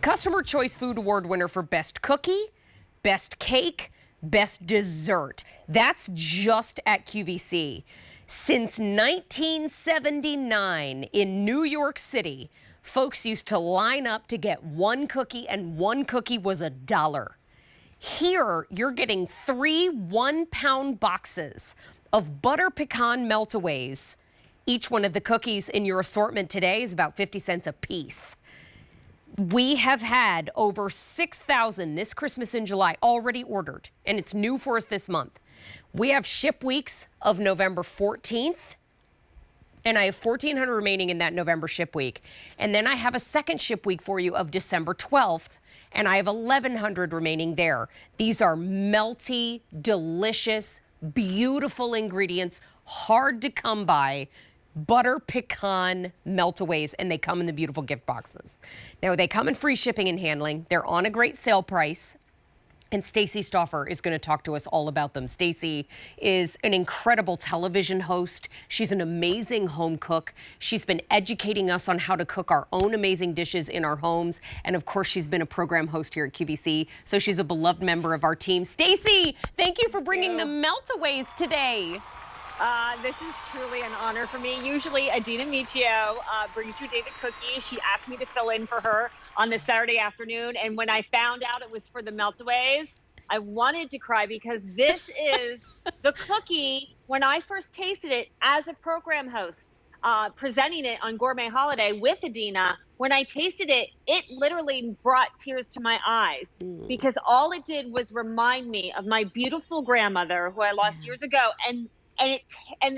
Customer Choice Food Award winner for Best Cookie, Best Cake, Best Dessert. That's just at QVC. Since 1979 in New York City, folks used to line up to get one cookie, and one cookie was $1. Here, you're getting 3 one-pound boxes of butter pecan meltaways. Each one of the cookies in your assortment today is about 50 cents a piece. We have had over 6,000 this Christmas in July already ordered, and it's new for us this month. We have ship weeks of November 14th, and I have 1,400 remaining in that November ship week. And then I have a second ship week for you of December 12th, and I have 1,100 remaining there. These are melty, delicious, beautiful ingredients, hard to come by. Butter pecan meltaways, and they come in the beautiful gift boxes. Now, they come in free shipping and handling. They're on a great sale price. And Stacey Stauffer is going to talk to us all about them. Stacey is an incredible television host. She's an amazing home cook. She's been educating us on how to cook our own amazing dishes in our homes. And of course, she's been a program host here at QVC. So she's a beloved member of our team. Stacey, thank you for bringing the meltaways today. This is truly an honor for me. Usually Adina Michio brings you David Cookie. She asked me to fill in for her on this Saturday afternoon. And when I found out it was for the meltaways, I wanted to cry because this is the cookie when I first tasted it as a program host, presenting it on Gourmet Holiday with Adina. When I tasted it, it literally brought tears to my eyes because all it did was remind me of my beautiful grandmother who I lost years ago. And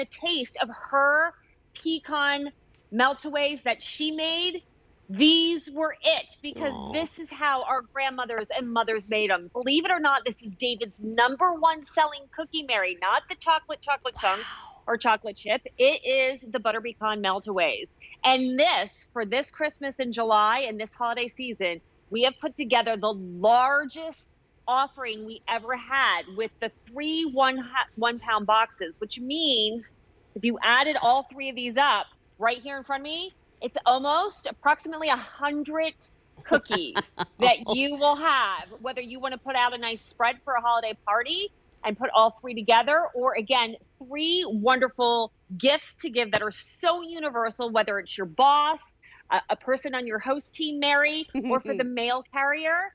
the taste of her pecan meltaways that she made, these were it, because this is how our grandmothers and mothers made them. Believe it or not, this is David's #1 selling cookie, Mary, not the chocolate chunk or chocolate chip. It is the butter pecan meltaways. And this, for this Christmas in July and this holiday season, we have put together the largest offering we ever had with the 3 one-pound boxes, which means if you added all 3 of these up right here in front of me, it's approximately 100 cookies that you will have, whether you want to put out a nice spread for a holiday party and put all 3 together, or again, 3 wonderful gifts to give that are so universal, whether it's your boss, a person on your host team, Mary, or for the mail carrier.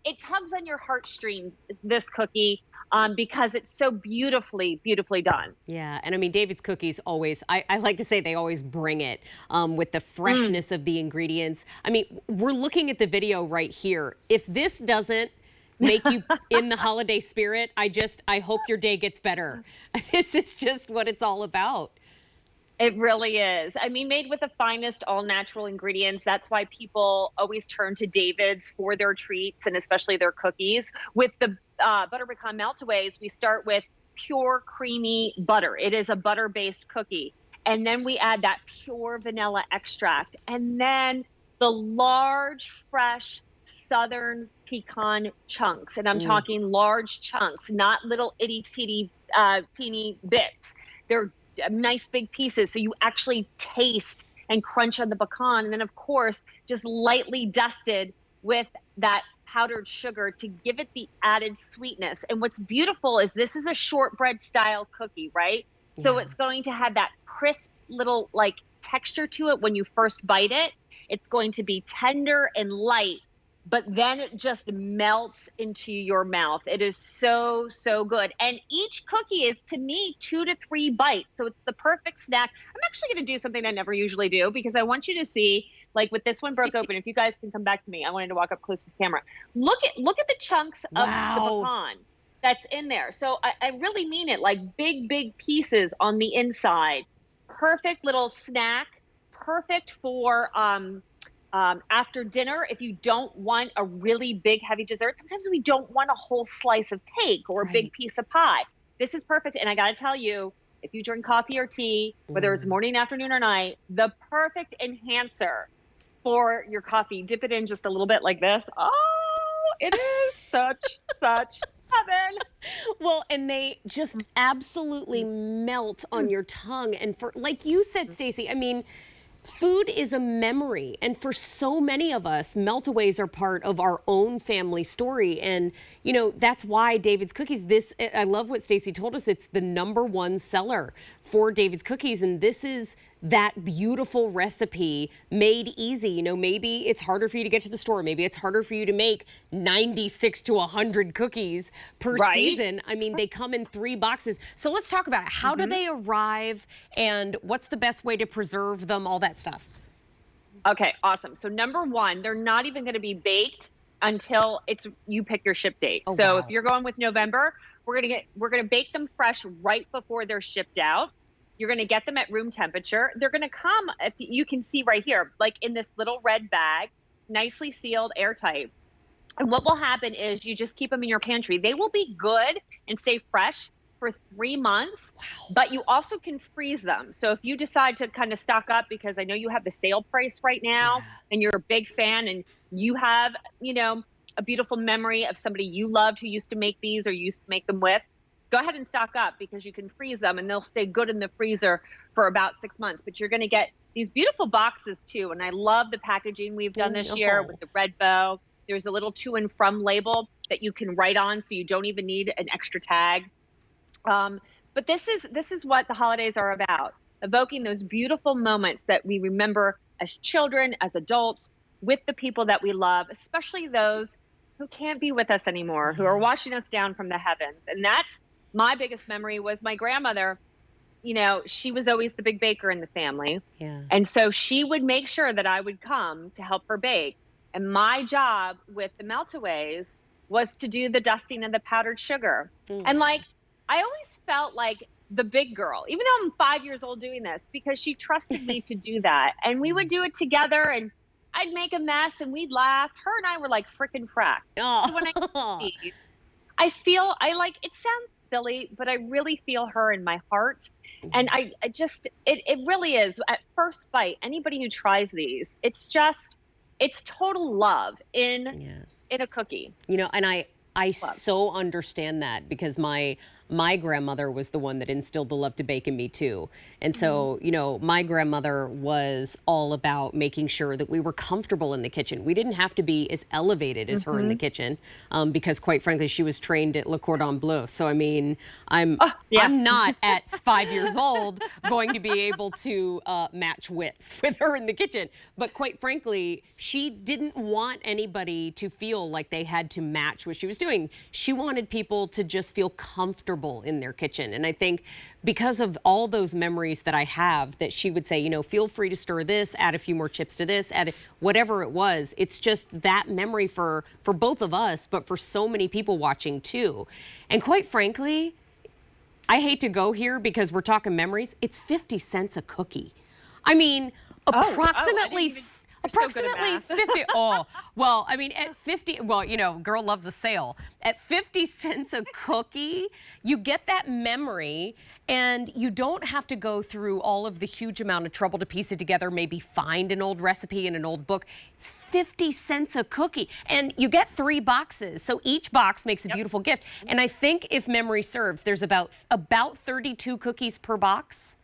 It tugs on your heartstrings, this cookie, because it's so beautifully, beautifully done. Yeah, and I mean, David's cookies always, I like to say they always bring it with the freshness of the ingredients. I mean, we're looking at the video right here. If this doesn't make you in the holiday spirit, I hope your day gets better. This is just what it's all about. It really is. I mean, made with the finest all-natural ingredients. That's why people always turn to David's for their treats and especially their cookies. With the butter pecan meltaways, we start with pure creamy butter. It is a butter-based cookie. And then we add that pure vanilla extract. And then the large, fresh southern pecan chunks. And I'm talking large chunks, not little itty-teeny teeny bits. They're nice big pieces, so you actually taste and crunch on the pecan, and then of course just lightly dusted with that powdered sugar to give it the added sweetness. And what's beautiful is this is a shortbread style cookie, right? Yeah. So it's going to have that crisp little like texture to it when you first bite it. It's going to be tender and light, but then it just melts into your mouth. It is so, so good. And each cookie is, to me, 2 to 3 bites. So it's the perfect snack. I'm actually going to do something I never usually do because I want you to see, like with this one broke open, if you guys can come back to me, I wanted to walk up close to the camera. Look at the chunks of the pecan that's in there. So I really mean it, like big, big pieces on the inside. Perfect little snack. Perfect for after dinner, if you don't want a really big, heavy dessert. Sometimes we don't want a whole slice of cake or a big piece of pie. This is perfect. And I got to tell you, if you drink coffee or tea, whether it's morning, afternoon, or night, the perfect enhancer for your coffee. Dip it in just a little bit like this. Oh, it is such heaven. Well, and they just absolutely melt on your tongue. And for, like you said, Stacey, I mean, food is a memory, and for so many of us, meltaways are part of our own family story. And that's why David's Cookies, I love what Stacy told us, it's the #1 seller for David's Cookies, and this is that beautiful recipe made easy. Maybe it's harder for you to get to the store, maybe it's harder for you to make 96 to 100 cookies per season. I mean, they come in 3 boxes. So let's talk about it. How do they arrive, and what's the best way to preserve them, all that stuff? Okay, awesome. So #1, they're not even going to be baked until you pick your ship date. Oh, so wow. if you're going with November, we're going to bake them fresh right before they're shipped out. You're going to get them at room temperature. They're going to come, you can see right here, like in this little red bag, nicely sealed, airtight. And what will happen is you just keep them in your pantry. They will be good and stay fresh for 3 months, but you also can freeze them. So if you decide to kind of stock up, because I know you have the sale price right now, and you're a big fan, and you have, a beautiful memory of somebody you loved who used to make these or used to make them with, go ahead and stock up, because you can freeze them and they'll stay good in the freezer for about 6 months. But you're going to get these beautiful boxes too. And I love the packaging we've done this year with the red bow. There's a little to and from label that you can write on, so you don't even need an extra tag. But this is what the holidays are about, evoking those beautiful moments that we remember as children, as adults, with the people that we love, especially those who can't be with us anymore, who are watching us down from the heavens. And that's my biggest memory, was my grandmother. She was always the big baker in the family. Yeah. And so she would make sure that I would come to help her bake. And my job with the Meltaways was to do the dusting of the powdered sugar. And I always felt like the big girl, even though I'm 5 years old doing this, because she trusted me to do that. And we would do it together, and I'd make a mess and we'd laugh. Her and I were like frickin' crack. Oh. So when I feel, it sounds silly, but I really feel her in my heart. And I just, it really is. At first bite, anybody who tries these, it's total love in a cookie. And I so understand that, because my grandmother was the one that instilled the love to bake in me too. And so, my grandmother was all about making sure that we were comfortable in the kitchen. We didn't have to be as elevated as her in the kitchen, because quite frankly, she was trained at Le Cordon Bleu. So, I mean, I'm not at 5 years old going to be able to match wits with her in the kitchen. But quite frankly, she didn't want anybody to feel like they had to match what she was doing. She wanted people to just feel comfortable in their kitchen. And I think because of all those memories that I have, that she would say, feel free to stir this, add a few more chips to this, add whatever it was. It's just that memory for both of us, but for so many people watching too. And quite frankly, I hate to go here because we're talking memories. It's 50 cents a cookie. I mean, approximately 50. Oh, well, I mean, at 50, girl loves a sale. At 50 cents a cookie, you get that memory, and you don't have to go through all of the huge amount of trouble to piece it together, maybe find an old recipe in an old book. It's 50 cents a cookie, and you get 3 boxes. So each box makes a beautiful gift. And I think, if memory serves, there's about 32 cookies per box.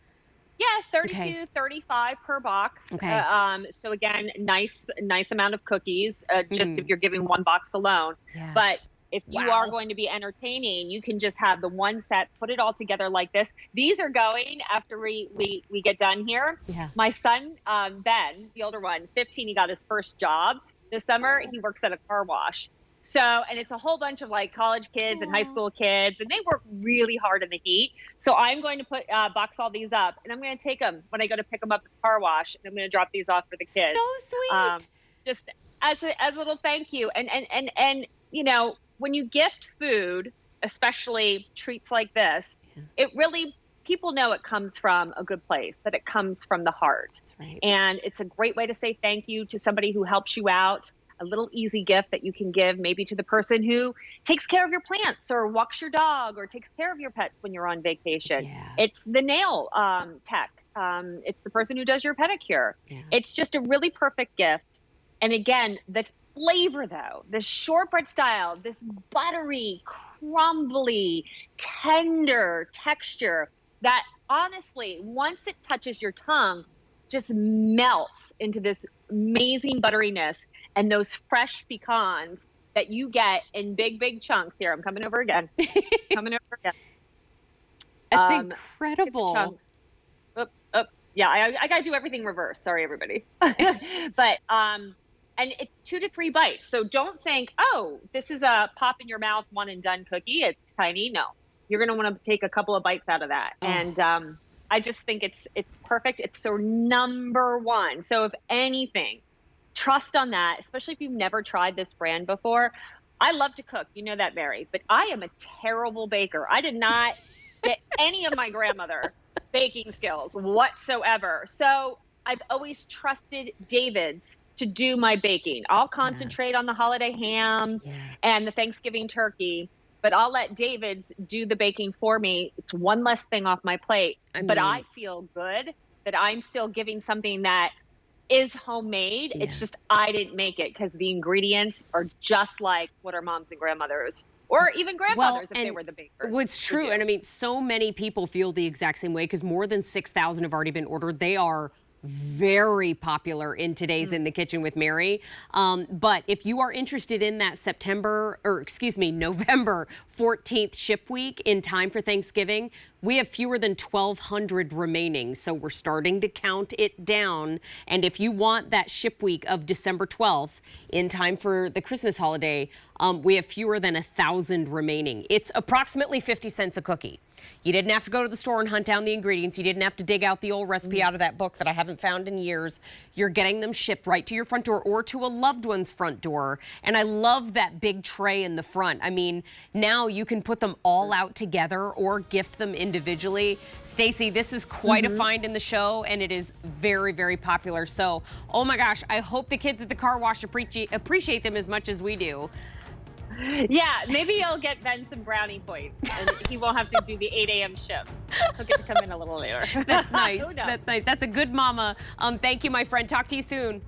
Yeah, 32, 35 per box. Okay. So again, nice amount of cookies, just if you're giving 1 box alone. Yeah. But if you are going to be entertaining, you can just have the one set, put it all together like this. These are going after we get done here. Yeah. My son, Ben, the older one, 15, he got his first job this summer. He works at a car wash. So, and it's a whole bunch of college kids and high school kids, and they work really hard in the heat. So I'm going to box all these up, and I'm going to take them when I go to pick them up at the car wash, and I'm going to drop these off for the kids. So sweet. Just as a little thank you. And when you gift food, especially treats like this, it really, people know it comes from a good place, that it comes from the heart. That's right. And it's a great way to say thank you to somebody who helps you out. A little easy gift that you can give maybe to the person who takes care of your plants or walks your dog or takes care of your pets when you're on vacation. Yeah. It's the nail tech. It's the person who does your pedicure. Yeah. It's just a really perfect gift. And again, the flavor though, the shortbread style, this buttery, crumbly, tender texture that honestly, once it touches your tongue, just melts into this amazing butteriness, and those fresh pecans that you get in big chunks. Here, I'm coming over again. Coming over again. That's Get the incredible. chunk. Up. Yeah, I gotta do everything reverse. Sorry, everybody. But and it's 2 to 3 bites. So don't think, oh, this is a pop in your mouth, one and done cookie. It's tiny. No, you're gonna want to take a couple of bites out of that. Oh. And I just think it's perfect. It's so number one. So if anything, trust on that, especially if you've never tried this brand before. I love to cook, you know that, Mary, but I am a terrible baker. I did not get any of my grandmother baking skills whatsoever. So I've always trusted David's to do my baking. I'll concentrate on the holiday ham and the Thanksgiving turkey, but I'll let David's do the baking for me. It's one less thing off my plate, but I feel good that I'm still giving something that is homemade. It's just I didn't make it because the ingredients are just like what our moms and grandmothers or even grandmothers if they were the bakers. What's true, and I mean, so many people feel the exact same way because more than 6,000 have already been ordered. They are very popular in today's In the Kitchen with Mary. But if you are interested in that November 14th ship week in time for Thanksgiving, we have fewer than 1,200 remaining. So we're starting to count it down. And if you want that ship week of December 12th in time for the Christmas holiday, we have fewer than 1,000 remaining. It's approximately 50 cents a cookie. You didn't have to go to the store and hunt down the ingredients. You didn't have to dig out the old recipe out of that book that I haven't found in years. You're getting them shipped right to your front door or to a loved one's front door. And I love that big tray in the front. I mean, now you can put them all out together or gift them individually. Stacey, this is quite a find in the show, and it is very, very popular. So, oh my gosh, I hope the kids at the car wash appreciate them as much as we do. Yeah, maybe I'll get Ben some brownie points, and he won't have to do the 8 a.m. shift. He'll get to come in a little later. That's nice. That's nice. That's a good mama. Thank you, my friend. Talk to you soon.